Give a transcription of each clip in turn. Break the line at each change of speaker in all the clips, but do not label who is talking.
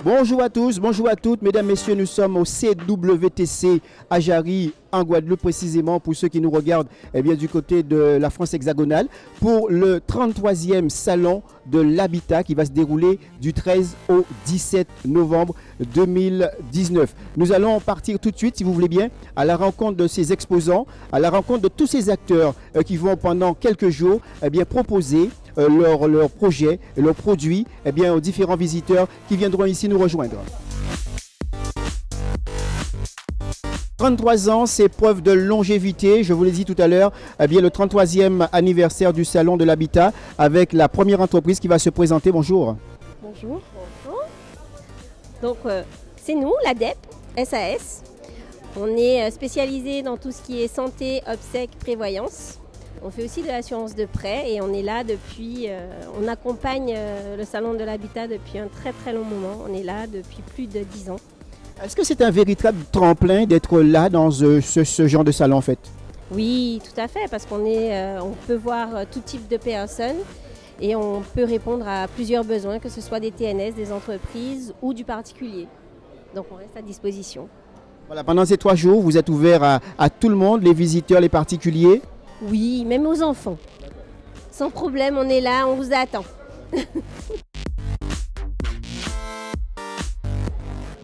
Bonjour à tous, bonjour à toutes, mesdames, messieurs, nous sommes au CWTC à Jarry, en Guadeloupe précisément, pour ceux qui nous regardent bien, du côté de la France hexagonale, pour le 33e salon de l'habitat qui va se dérouler du 13 au 17 novembre 2019. Nous allons partir tout de suite, si vous voulez bien, à la rencontre de ces exposants, à la rencontre de tous ces acteurs qui vont pendant quelques jours proposer leurs projets, leurs produits aux différents visiteurs qui viendront ici nous rejoindre. 33 ans, c'est preuve de longévité. Je vous l'ai dit tout à l'heure, le 33e anniversaire du Salon de l'Habitat avec la première entreprise qui va se présenter. Bonjour.
Bonjour. Bonjour. Donc, c'est nous, l'ADEP, SAS. On est spécialisé dans tout ce qui est santé, obsèques, prévoyance. On fait aussi de l'assurance de prêt et on est là depuis, on accompagne le Salon de l'Habitat depuis un très très long moment. On est là depuis plus de 10 ans.
Est-ce que c'est un véritable tremplin d'être là dans ce genre de salon en fait?
Oui, tout à fait, parce on peut voir tout type de personnes et on peut répondre à plusieurs besoins, que ce soit des TNS, des entreprises ou du particulier. Donc on reste à disposition.
Voilà, pendant ces 3 jours, vous êtes ouvert à tout le monde, les visiteurs, les particuliers?
Oui, même aux enfants. Sans problème, on est là, on vous attend.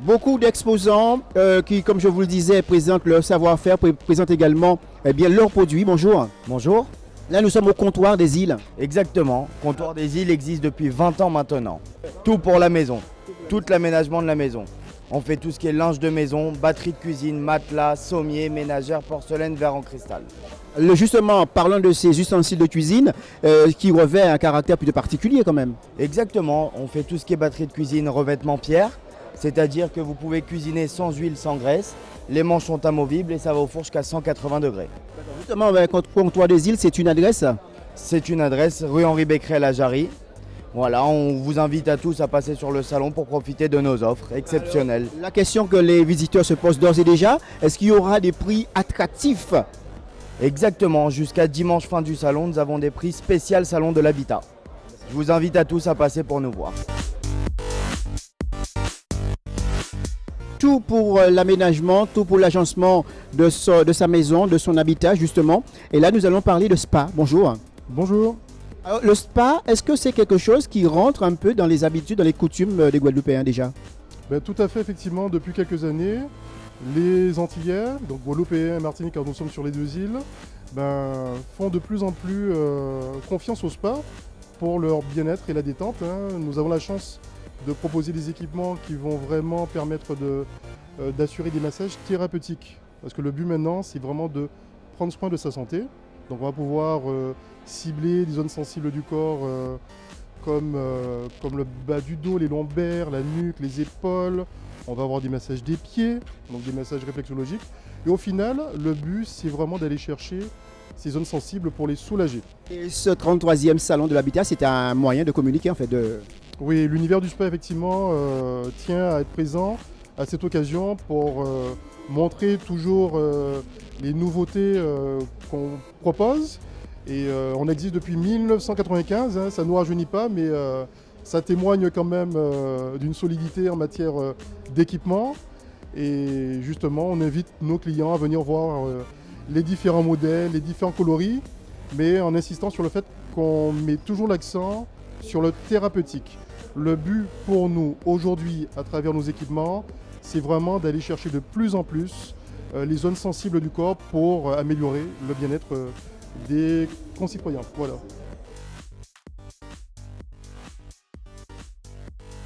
Beaucoup d'exposants qui, comme je vous le disais, présentent leur savoir-faire, présentent également leurs produits. Bonjour.
Bonjour.
Là, nous sommes au comptoir des îles.
Exactement. Comptoir des îles existe depuis 20 ans maintenant. Tout pour la maison. Tout l'aménagement de la maison. On fait tout ce qui est linge de maison, batterie de cuisine, matelas, sommier, ménagère, porcelaine, verre en cristal.
Justement, parlons de ces ustensiles de cuisine qui revêtent un caractère plutôt particulier quand même.
Exactement. On fait tout ce qui est batterie de cuisine, revêtement pierre. C'est-à-dire que vous pouvez cuisiner sans huile, sans graisse. Les manches sont amovibles et ça va au four jusqu'à 180 degrés.
Justement, comptoir des îles, c'est une adresse?
C'est une adresse rue Henri Becquerel à Jarry. Voilà, on vous invite à tous à passer sur le salon pour profiter de nos offres exceptionnelles.
Alors, la question que les visiteurs se posent d'ores et déjà, est-ce qu'il y aura des prix attractifs?
Exactement, jusqu'à dimanche fin du salon, nous avons des prix spécial Salon de l'Habitat. Je vous invite à tous à passer pour nous voir.
Tout pour l'aménagement, tout pour l'agencement de sa maison, de son habitat justement. Et là, nous allons parler de spa. Bonjour.
Bonjour.
Alors, le spa, est-ce que c'est quelque chose qui rentre un peu dans les habitudes, dans les coutumes des Guadeloupéens déjà?
Tout à fait, effectivement, depuis quelques années, les Antillais, donc Guadeloupéens et Martinique, quand nous sommes sur les 2 îles, font de plus en plus confiance au spa pour leur bien-être et la détente. Nous avons la chance de proposer des équipements qui vont vraiment permettre d'assurer des massages thérapeutiques. Parce que le but maintenant, c'est vraiment de prendre soin de sa santé. Donc on va pouvoir cibler des zones sensibles du corps comme le bas du dos, les lombaires, la nuque, les épaules. On va avoir des massages des pieds, donc des massages réflexologiques. Et au final, le but, c'est vraiment d'aller chercher ces zones sensibles pour les soulager.
Et ce 33e salon de l'habitat, c'est un moyen de communiquer en fait.
Oui, l'univers du spa, effectivement, tient à être présent à cette occasion pour montrer toujours les nouveautés qu'on propose. Et on existe depuis 1995, ça ne nous rajeunit pas, mais ça témoigne quand même d'une solidité en matière d'équipement. Et justement, on invite nos clients à venir voir les différents modèles, les différents coloris, mais en insistant sur le fait qu'on met toujours l'accent sur le thérapeutique. Le but pour nous aujourd'hui, à travers nos équipements, c'est vraiment d'aller chercher de plus en plus les zones sensibles du corps pour améliorer le bien-être des concitoyens. Voilà.